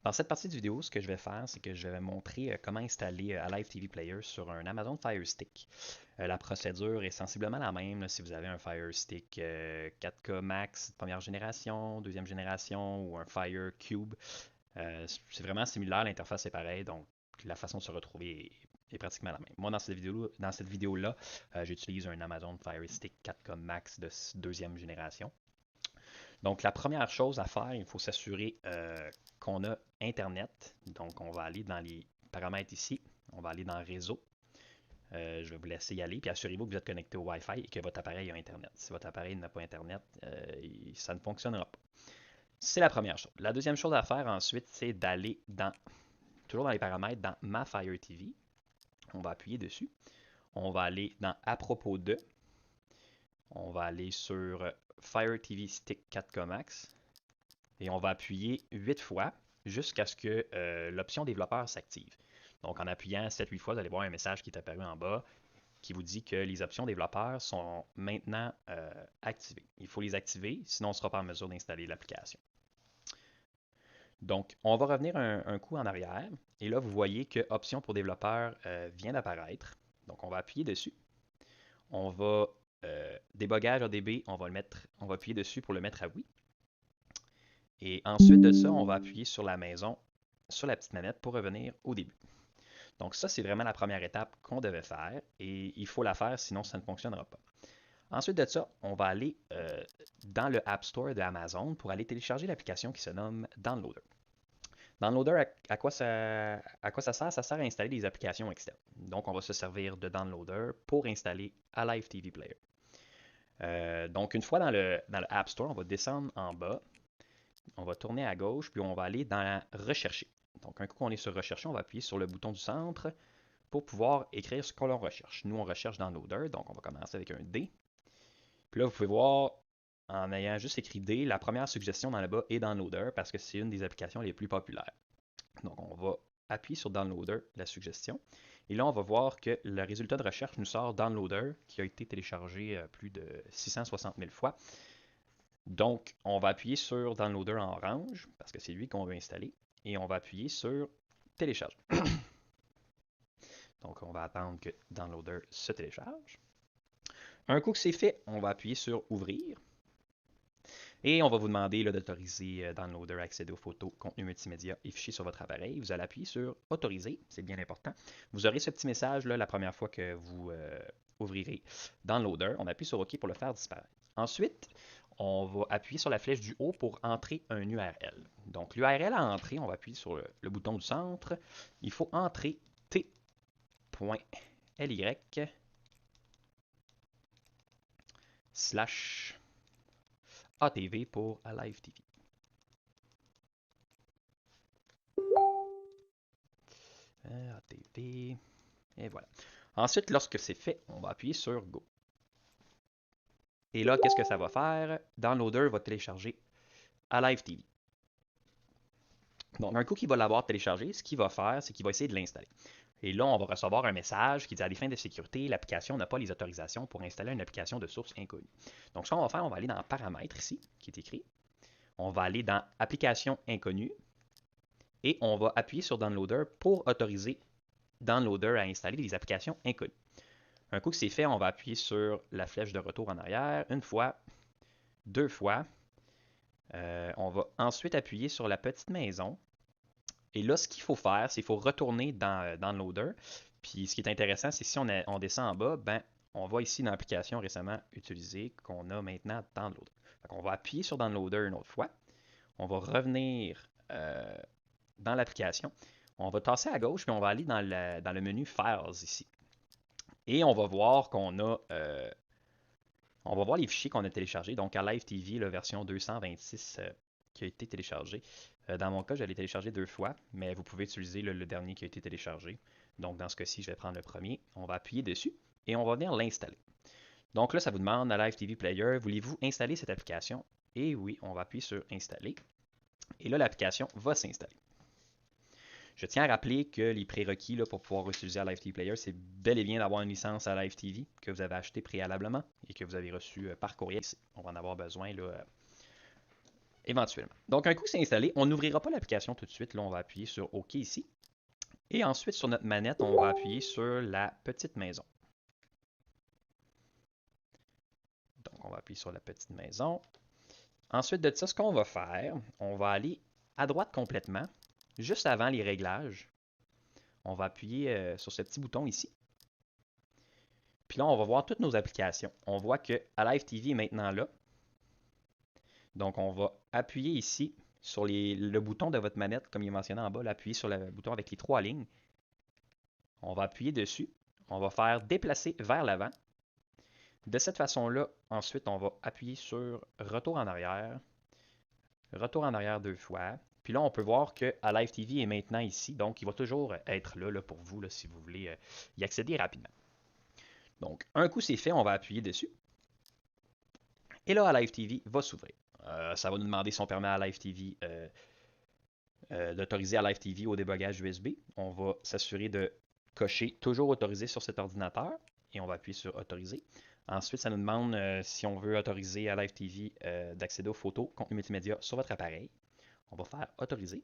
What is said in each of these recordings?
Dans cette partie de vidéo, ce que je vais faire, c'est que je vais montrer comment installer Alive TV Player sur un Amazon Fire Stick. La procédure est sensiblement la même là, si vous avez un Fire Stick 4K Max première génération, deuxième génération ou un Fire Cube. C'est vraiment similaire, l'interface est pareille, donc la façon de se retrouver est pratiquement la même. Moi, dans cette vidéo-là, j'utilise un Amazon Fire Stick 4K Max de deuxième génération. Donc, la première chose à faire, il faut s'assurer qu'on a Internet. Donc, on va aller dans les paramètres ici. On va aller dans Réseau. Je vais vous laisser y aller. Puis assurez-vous que vous êtes connecté au Wi-Fi et que votre appareil a Internet. Si votre appareil n'a pas Internet, ça ne fonctionnera pas. C'est la première chose. La deuxième chose à faire ensuite, c'est d'aller toujours dans les paramètres, dans Ma Fire TV. On va appuyer dessus. On va aller dans À propos de. On va aller sur Fire TV Stick 4K Max. Et on va appuyer 8 fois jusqu'à ce que l'option développeur s'active. Donc en appuyant 7-8 fois, vous allez voir un message qui est apparu en bas qui vous dit que les options développeurs sont maintenant activées. Il faut les activer, sinon on ne sera pas en mesure d'installer l'application. Donc, on va revenir un coup en arrière. Et là, vous voyez que Options pour développeur vient d'apparaître. Donc, on va appuyer dessus. On va débogage ADB, on va appuyer dessus pour le mettre à oui. Et ensuite de ça, on va appuyer sur la maison, sur la petite manette pour revenir au début. Donc ça, c'est vraiment la première étape qu'on devait faire et il faut la faire, sinon ça ne fonctionnera pas. Ensuite de ça, on va aller dans le App Store de Amazon pour aller télécharger l'application qui se nomme Downloader. Downloader, à quoi ça sert? Ça sert à installer des applications externes. Donc, on va se servir de Downloader pour installer Alive TV Player. Donc, une fois dans le App Store, on va descendre en bas, on va tourner à gauche, puis on va aller dans Rechercher. Donc, un coup qu'on est sur Rechercher, on va appuyer sur le bouton du centre pour pouvoir écrire ce qu'on recherche. Nous, on recherche Downloader, donc on va commencer avec un D. Puis là, vous pouvez voir, en ayant juste écrit D, la première suggestion dans le bas est Downloader parce que c'est une des applications les plus populaires. Donc, on va appuyer sur Downloader, la suggestion. Et là, on va voir que le résultat de recherche nous sort Downloader, qui a été téléchargé plus de 660 000 fois. Donc, on va appuyer sur Downloader en orange, parce que c'est lui qu'on veut installer. Et on va appuyer sur Télécharger. Donc, on va attendre que Downloader se télécharge. Un coup que c'est fait, on va appuyer sur Ouvrir. Et on va vous demander d'autoriser Downloader à accéder aux photos, contenus multimédia et fichiers sur votre appareil. Vous allez appuyer sur Autoriser, c'est bien important. Vous aurez ce petit message là, la première fois que vous ouvrirez Downloader. On appuie sur OK pour le faire disparaître. Ensuite, on va appuyer sur la flèche du haut pour entrer un URL. Donc l'URL à entrer, on va appuyer sur le bouton du centre. Il faut entrer t.ly slash ATV pour Alive TV. ATV. Et voilà. Ensuite, lorsque c'est fait, on va appuyer sur Go. Et là, qu'est-ce que ça va faire? Downloader va télécharger Alive TV. Donc, un coup qu'il va l'avoir téléchargé, ce qu'il va faire, c'est qu'il va essayer de l'installer. Et là, on va recevoir un message qui dit à des fins de sécurité, l'application n'a pas les autorisations pour installer une application de source inconnue. Donc, ce qu'on va faire, on va aller dans Paramètres ici, qui est écrit. On va aller dans Application inconnue et on va appuyer sur Downloader pour autoriser Downloader à installer des applications inconnues. Un coup que c'est fait, on va appuyer sur la flèche de retour en arrière une fois, deux fois. On va ensuite appuyer sur la petite maison. Et là, ce qu'il faut faire, c'est qu'il faut retourner dans Downloader. Puis ce qui est intéressant, c'est si on descend en bas, ben, on voit ici une application récemment utilisée qu'on a maintenant Downloader. Donc, on va appuyer sur Downloader une autre fois. On va revenir dans l'application. On va tasser à gauche, puis on va aller dans le menu Files ici. Et on va voir qu'on a on va voir les fichiers qu'on a téléchargés. Donc, Alive TV, la version 226 qui a été téléchargée. Dans mon cas, je l'ai téléchargé deux fois, mais vous pouvez utiliser le dernier qui a été téléchargé. Donc, dans ce cas-ci, je vais prendre le premier. On va appuyer dessus et on va venir l'installer. Donc là, ça vous demande Alive TV Player, voulez-vous installer cette application? Et oui, on va appuyer sur Installer. Et là, l'application va s'installer. Je tiens à rappeler que les prérequis là, pour pouvoir utiliser Alive TV Player, c'est bel et bien d'avoir une licence Alive TV que vous avez achetée préalablement et que vous avez reçue par courriel. On va en avoir besoin là, éventuellement. Donc, un coup c'est installé, on n'ouvrira pas l'application tout de suite. Là, on va appuyer sur OK ici. Et ensuite, sur notre manette, on va appuyer sur la petite maison. Donc, on va appuyer sur la petite maison. Ensuite de ça, ce qu'on va faire, on va aller à droite complètement, juste avant les réglages. On va appuyer sur ce petit bouton ici. Puis là, on va voir toutes nos applications. On voit que Alive TV est maintenant là. Donc, on va appuyer ici sur le bouton de votre manette, comme il est mentionné en bas, là, appuyer sur le bouton avec les 3 lignes. On va appuyer dessus. On va faire déplacer vers l'avant. De cette façon-là, ensuite, on va appuyer sur retour en arrière. Retour en arrière 2 fois. Puis là, on peut voir que Alive TV est maintenant ici. Donc, il va toujours être là, pour vous, là, si vous voulez y accéder rapidement. Donc, un coup c'est fait, on va appuyer dessus. Et là, Alive TV va s'ouvrir. Ça va nous demander si on permet à Alive TV d'autoriser Alive TV au débogage USB. On va s'assurer de cocher toujours autorisé sur cet ordinateur et on va appuyer sur autoriser. Ensuite, ça nous demande si on veut autoriser Alive TV d'accéder aux photos, contenu multimédia sur votre appareil. On va faire autoriser.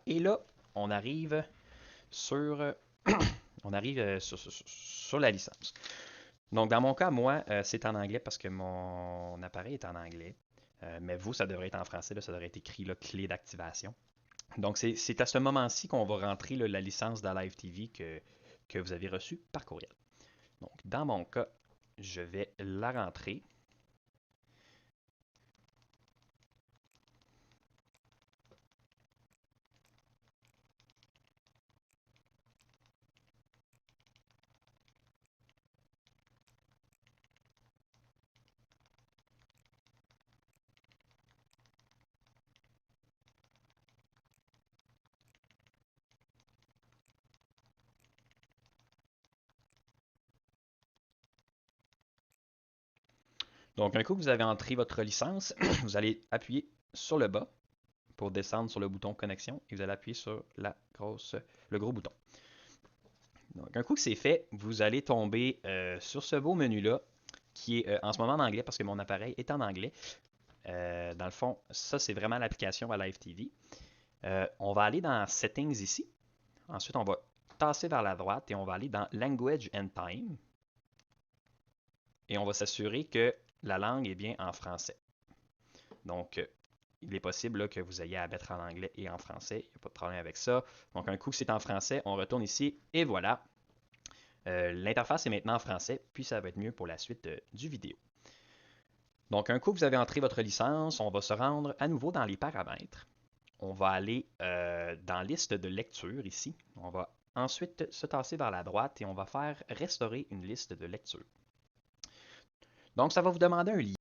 Et là, on arrive sur, sur la licence. Donc, dans mon cas, moi, c'est en anglais parce que mon appareil est en anglais. Mais vous, ça devrait être en français. Là, ça devrait être écrit là, clé d'activation. Donc, c'est à ce moment-ci qu'on va rentrer là, la licence d'Alive TV que vous avez reçue par courriel. Donc, dans mon cas, je vais la rentrer. Donc, un coup que vous avez entré votre licence, vous allez appuyer sur le bas pour descendre sur le bouton connexion et vous allez appuyer sur le gros bouton. Donc, un coup que c'est fait, vous allez tomber sur ce beau menu-là qui est en ce moment en anglais parce que mon appareil est en anglais. Dans le fond, ça, c'est vraiment l'application Alive TV. On va aller dans Settings ici. Ensuite, on va tasser vers la droite et on va aller dans Language and Time. Et on va s'assurer que la langue est bien en français. Donc, il est possible là, que vous ayez à mettre en anglais et en français. Il n'y a pas de problème avec ça. Donc, un coup que c'est en français, on retourne ici et voilà. L'interface est maintenant en français, puis ça va être mieux pour la suite du vidéo. Donc, un coup que vous avez entré votre licence, on va se rendre à nouveau dans les paramètres. On va aller dans liste de lecture ici. On va ensuite se tasser vers la droite et on va faire restaurer une liste de lecture. Donc, ça va vous demander un lien.